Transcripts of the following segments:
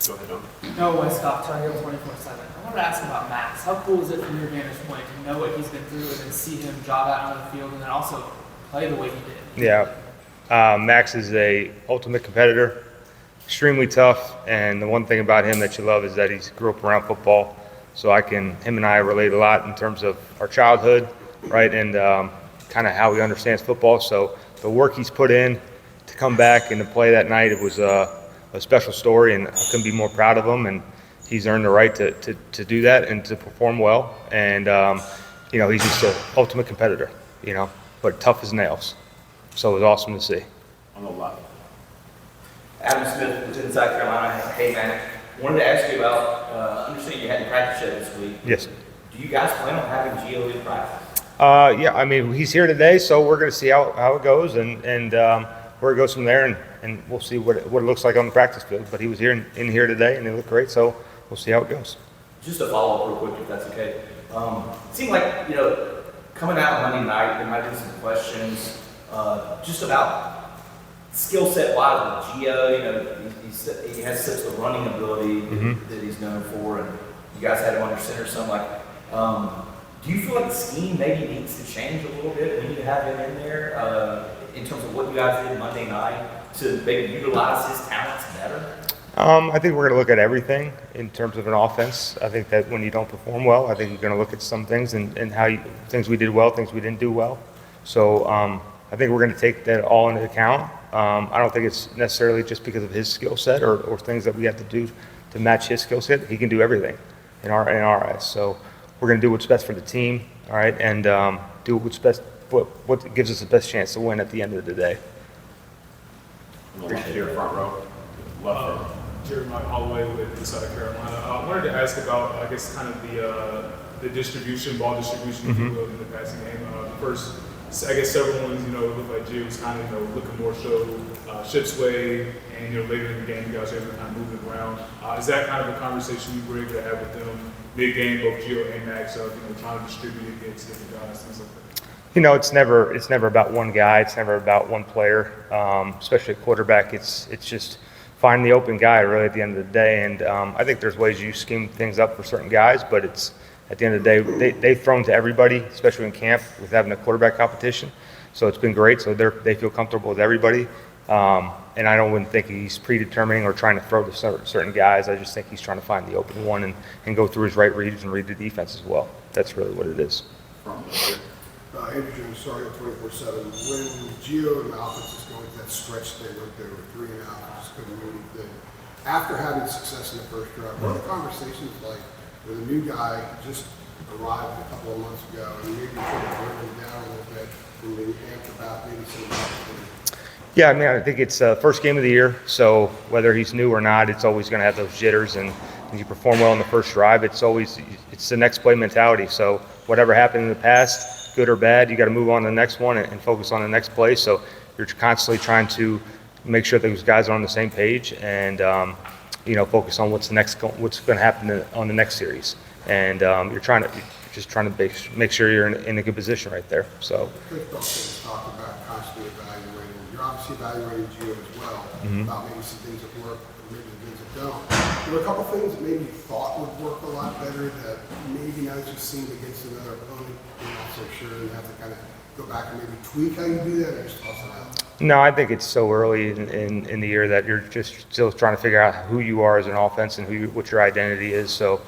Go ahead, Don. No way, Scott, Tar Heel 24/7. I wanted to ask about Max. How cool is it from your vantage point to know what he's been through and then see him jog out onto the field and then also play the way he did? Yeah, Max is a ultimate competitor, extremely tough, and the one thing about him that you love is that he grew up around football. So him and I relate a lot in terms of our childhood, right, and kind of how he understands football. So the work he's put in to come back and to play that night, it was a special story, and I couldn't be more proud of him. And he's earned the right to do that and to perform well. And he's just an ultimate competitor, but tough as nails. So it was awesome to see. On the left. Adam Smith was in South Carolina. Hey, man, wanted to ask you about, understanding you hadn't practiced yet this week. Yes. Do you guys plan on having Gio in practice? Yeah, I mean, he's here today, so we're going to see how it goes and where it goes from there, and we'll see what it looks like on the practice field. But he was in here today, and he looked great, so we'll see how it goes. Just to follow up real quick, if that's okay. It seemed like, coming out Monday night, there might have been some questions just about skill set wise with Gio. He has such the running ability that he's known for, and you guys had him under center. So I'm like, do you feel like the scheme maybe needs to change a little bit? We need to have him in there in terms of what you guys did Monday night to maybe utilize his talents better? I think we're going to look at everything in terms of an offense. I think that when you don't perform well, I think you're going to look at some things and things we did well, things we didn't do well. So I think we're going to take that all into account. I don't think it's necessarily just because of his skill set or things that we have to do to match his skill set. He can do everything in our eyes. So we're going to do what's best for the team, all right, and do what's best, what gives us the best chance to win at the end of the day. On the left here, front row. Left row. Jeremiah Holloway with South Carolina. I wanted to ask about, I guess, kind of the distribution, ball distribution, if you will, in the passing game. First, I guess several ones, it looked like Gio was kind of, looking more so ship's way, and later in the game, you guys were able to kind of move it around. Is that kind of a conversation you were able to have with them mid-game, both Gio and Max, trying to distribute against different guys, things like that? It's never about one guy. It's never about one player, especially at quarterback. It's just find the open guy really at the end of the day. And I think there's ways you scheme things up for certain guys, but it's at the end of the day, they've thrown to everybody, especially in camp with having a quarterback competition. So it's been great. So they feel comfortable with everybody. And I wouldn't think he's predetermining or trying to throw to certain guys. I just think he's trying to find the open one and go through his right reads and read the defense as well. That's really what it is. Andrew Jones, sorry, 24/7. When Gio and Malcolm just going to that stretch they went there with 3 and out, just couldn't do anything. After having success in the first drive, what are the conversations like with a new guy just arrived a couple of months ago and maybe sort of bring him down a little bit and maybe amped about maybe some of the Yeah, I mean, I think it's the first game of the year, so whether he's new or not, it's always going to have those jitters, and when you perform well in the first drive, it's the next play mentality. So whatever happened in the past, good or bad, you got to move on to the next one and focus on the next play. So you're constantly trying to make sure those guys are on the same page and focus on what's going to happen on the next series. And you're just trying to make sure you're in a good position right there. So. Quick thoughts talk about constantly evaluating. You're obviously evaluating Gio as well about maybe some things that work, maybe some things that don't. There were a couple things that maybe you thought would work a lot better that maybe now that you've seen against another opponent, you're not so sure, and you have to kind of go back and maybe tweak how you do that, or just toss it out? No, I think it's so early in the year that you're just still trying to figure out who you are as an offense and what your identity is. So,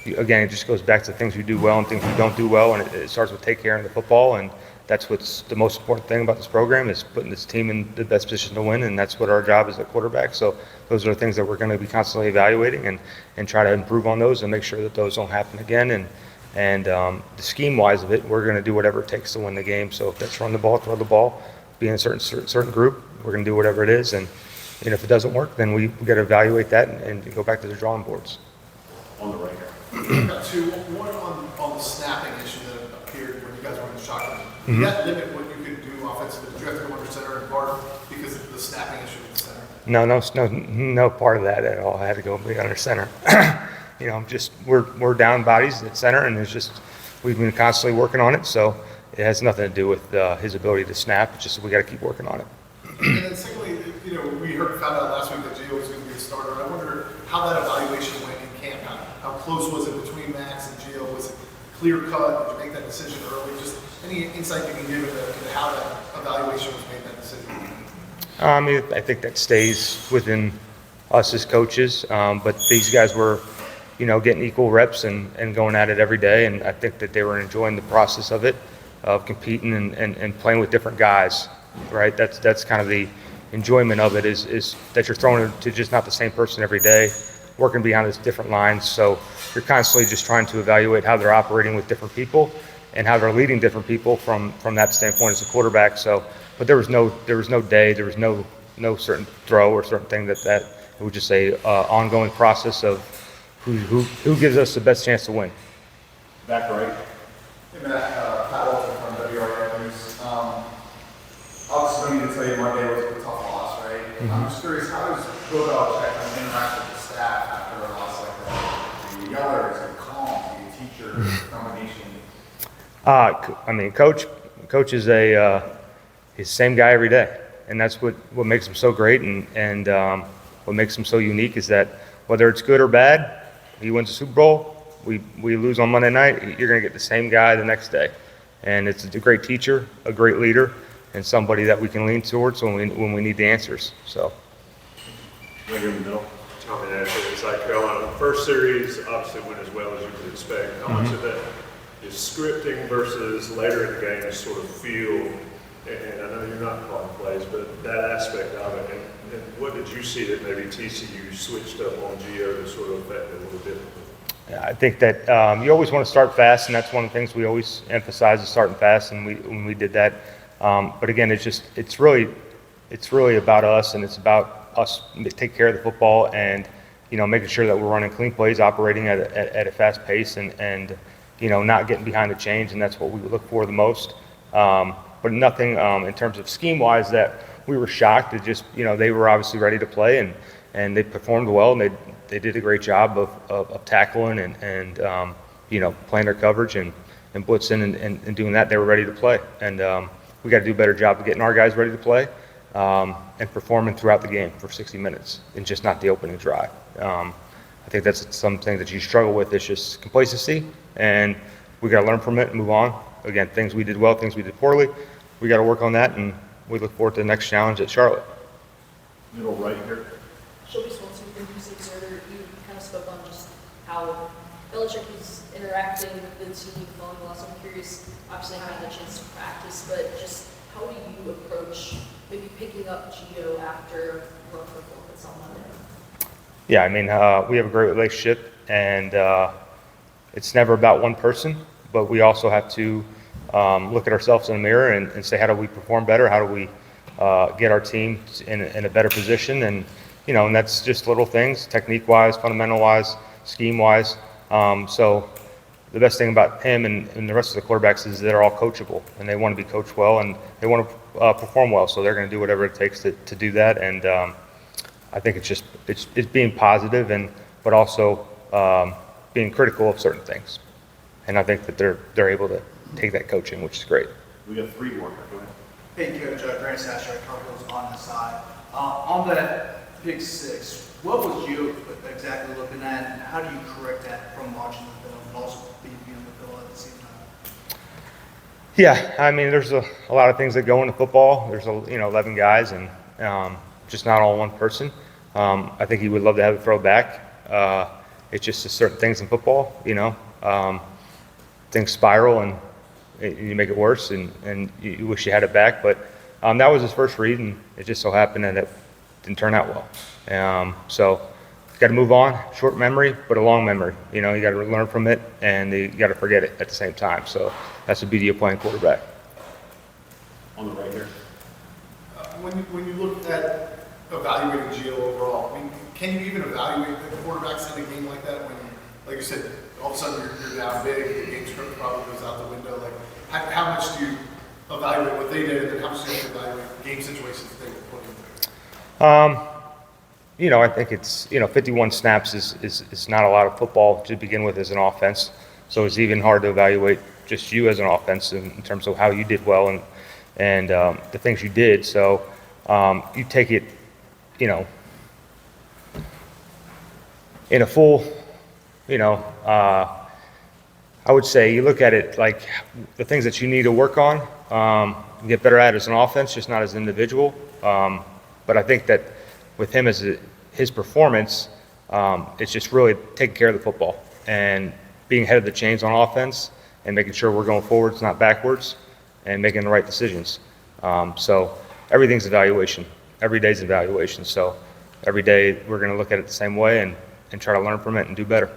again, it just goes back to things we do well and things we don't do well, and it starts with take care of the football, and that's what's the most important thing about this program is putting this team in the best position to win, and that's what our job is at quarterback. So those are the things that we're going to be constantly evaluating and try to improve on those and make sure that those don't happen again. And the scheme-wise of it, we're going to do whatever it takes to win the game. So if that's run the ball, throw the ball, be in a certain group, we're going to do whatever it is. And if it doesn't work, then we got to evaluate that and go back to the drawing boards. On the right here. Got two. One on the snapping issue that appeared when you guys were in the shotgun. Did that limit what you could do offensively? Did you have to go under center in part because of the snapping issue in the center? No part of that at all. I had to go be under center. We're down bodies at center, and we've been constantly working on it. So it has nothing to do with his ability to snap. It's just we got to keep working on it. And then secondly, we found out last week that Gio was going to be a starter I wonder how that evaluation went in camp. How close was it between Max and Gio? Was it clear cut? Did you make that decision early? Just any insight you can give into how that evaluation was made, that decision? I mean, I think that stays within us as coaches, but these guys were, getting equal reps and going at it every day, and I think that they were enjoying the process of it, of competing and playing with different guys, right? That's kind of the enjoyment of it is that you're throwing to just not the same person every day, working behind these different lines, so you're constantly just trying to evaluate how they're operating with different people and how they're leading different people from that standpoint as a quarterback. So, but there was no day, there was no certain throw or certain thing that it was just a ongoing process of who gives us the best chance to win. Back right. Hey Matt, Pat Walton from WRI News. Obviously, we need to tell you Monday was a tough loss, right? I'm just curious, how does Bill Belichick kind of interact with the staff after a loss like that? Do you yell or is it calm? Do you teach your combination? I mean, coach is he's the same guy every day, and that's what makes him so great, and what makes him so unique is that whether it's good or bad, he wins a Super Bowl, we lose on Monday night, you're going to get the same guy the next day, and it's a great teacher, a great leader, and somebody that we can lean towards when we need the answers. So. Right here in the middle. Tommy Ashley, it's like Carolina. First series obviously went as well as you could expect. How much of that is scripting versus later in the game is sort of feel? And I know you're not calling plays, but that aspect of it. And what did you see that maybe TCU switched up on Gio to sort of affect it a little differently? Yeah, I think that you always want to start fast, and that's one of the things we always emphasize is starting fast, and when we did that. But again, it's really about us, and it's about us take care of the football and making sure that we're running clean plays, operating at a fast pace, and not getting behind the chains, and that's what we look for the most. But nothing in terms of scheme wise that we were shocked. It just they were obviously ready to play, and they performed well, and they did a great job of tackling and playing their coverage and blitzing and doing that. They were ready to play, and we got to do a better job of getting our guys ready to play and performing throughout the game for 60 minutes and just not the opening drive. I think that's something that you struggle with. It's just complacency, and we got to learn from it and move on. Again, things we did well, things we did poorly, we got to work on that, and we look forward to the next challenge at Charlotte. Middle right here. Shelby Swanson from Houston Observer, you kind of spoke on just how Belichick is interacting with the team following the loss. I'm curious, obviously I haven't had a chance to practice, but just how do you approach maybe picking up Gio after a rough performance on Monday? Yeah, I mean, we have a great relationship, and it's never about one person, but we also have to look at ourselves in the mirror and say, how do we perform better? How do we get our team in a better position? And, and that's just little things, technique-wise, fundamental-wise, scheme-wise. So the best thing about him and the rest of the quarterbacks is they're all coachable, and they want to be coached well, and they want to perform well. So they're going to do whatever it takes to do that. And I think it's being positive but also being critical of certain things. And I think that they're able to take that coaching, which is great. We got 3 more. Go ahead. Hey, Coach, Grant Sasher, Cardinals on the side. On that pick 6, what was you exactly looking at, and how do you correct that from watching the film and also being on the field at the same time? Yeah, I mean, there's a lot of things that go into football. There's 11 guys, and just not all one person. I think he would love to have it throw back. It's just certain things in football, things spiral and you make it worse, and you wish you had it back. But that was his first read, and it just so happened that it didn't turn out well. So got to move on. Short memory, but a long memory. You got to learn from it, and you got to forget it at the same time. So that's the beauty of playing quarterback. On the right here. When you look at evaluating Gio overall, I mean, can you even evaluate the quarterbacks in a game like that when, like you said, all of a sudden you're down big, the game script probably goes out the window? Like, how much do you evaluate what they did, and then how much do you evaluate game situations that they were put into? I think it's 51 snaps is not a lot of football to begin with as an offense. So it's even hard to evaluate just you as an offense in terms of how you did well and the things you did. So you take it, in a full, I would say you look at it like the things that you need to work on, get better at as an offense, just not as an individual. But I think that with him as his performance, it's just really taking care of the football and being ahead of the chains on offense and making sure we're going forwards, not backwards, and making the right decisions. So everything's evaluation. Every day's evaluation. So every day we're going to look at it the same way and try to learn from it and do better.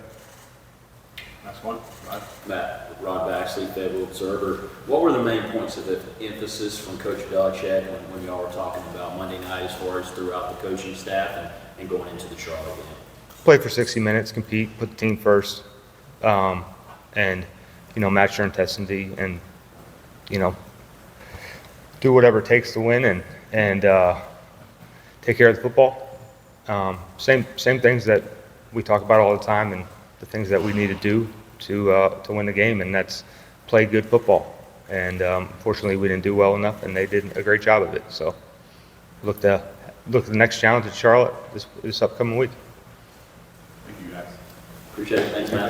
Next one. Matt, Rod Baxley, Fayetteville Observer. What were the main points of emphasis from Coach Belichick when y'all were talking about Monday night as far as throughout the coaching staff and going into the Charlotte game? Play for 60 minutes, compete, put the team first, and, match your intensity and, do whatever it takes to win and take care of the football. Same things that we talk about all the time and the things that we need to do to win the game, and that's play good football. And unfortunately, we didn't do well enough, and they did a great job of it. So look to the next challenge at Charlotte this upcoming week. Thank you, guys. Appreciate it. Thanks, Matt.